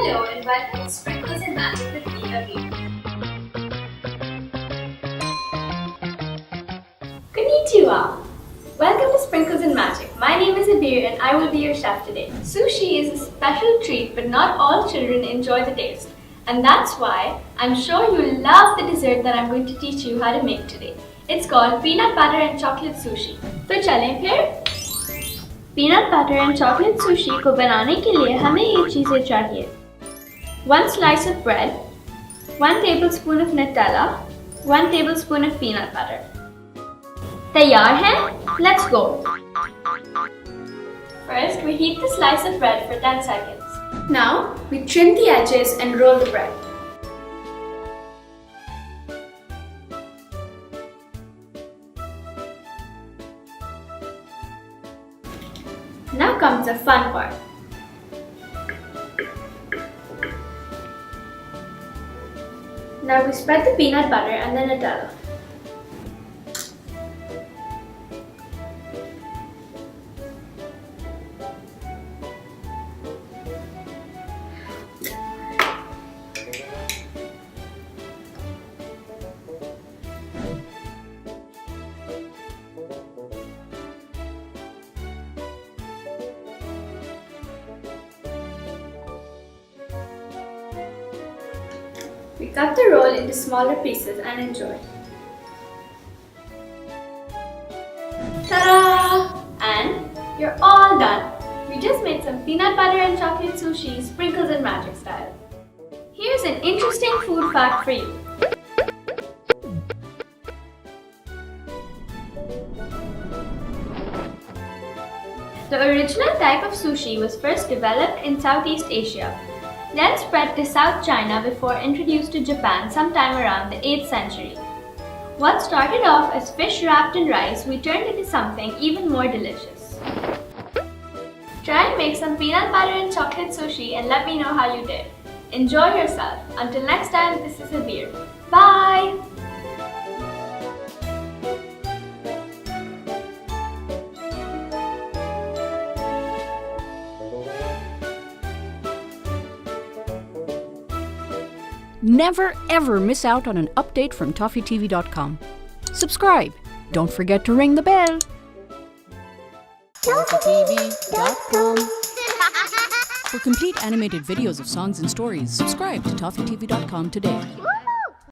Hello and welcome to Sprinkles and Magic with me, Abeer. Kon'nichiwa! Welcome to Sprinkles and Magic. My name is Abeer and I will be your chef today. Sushi is a special treat, but not all children enjoy the taste. And that's why I'm sure you'll love the dessert that I'm going to teach you how to make today. It's called peanut butter and chocolate sushi. तो चलें फिर? Peanut butter and chocolate sushi को बनाने के लिए हमें ये चीजें चाहिए. 1 slice of bread, 1 tablespoon of Nutella, 1 tablespoon of peanut butter. तैयार हैं? Let's go. First, we heat the slice of bread for 10 seconds. Now, we trim the edges and roll the bread. Now comes the fun part. Now we spread the peanut butter and the Nutella. We cut the roll into smaller pieces and enjoy. Ta-da! And you're all done. We just made some peanut butter and chocolate sushi, Sprinkles and Magic style. Here's an interesting food fact for you. The original type of sushi was first developed in Southeast Asia, then spread to South China before introduced to Japan sometime around the 8th century. What started off as fish wrapped in rice, we turned into something even more delicious. Try and make some peanut butter and chocolate sushi and let me know how you did. Enjoy yourself. Until next time, this is Abeer. Bye! Never ever miss out on an update from ToffeeTV.com. Subscribe. Don't forget to ring the bell. ToffeeTV.com. For complete animated videos of songs and stories, subscribe to ToffeeTV.com today.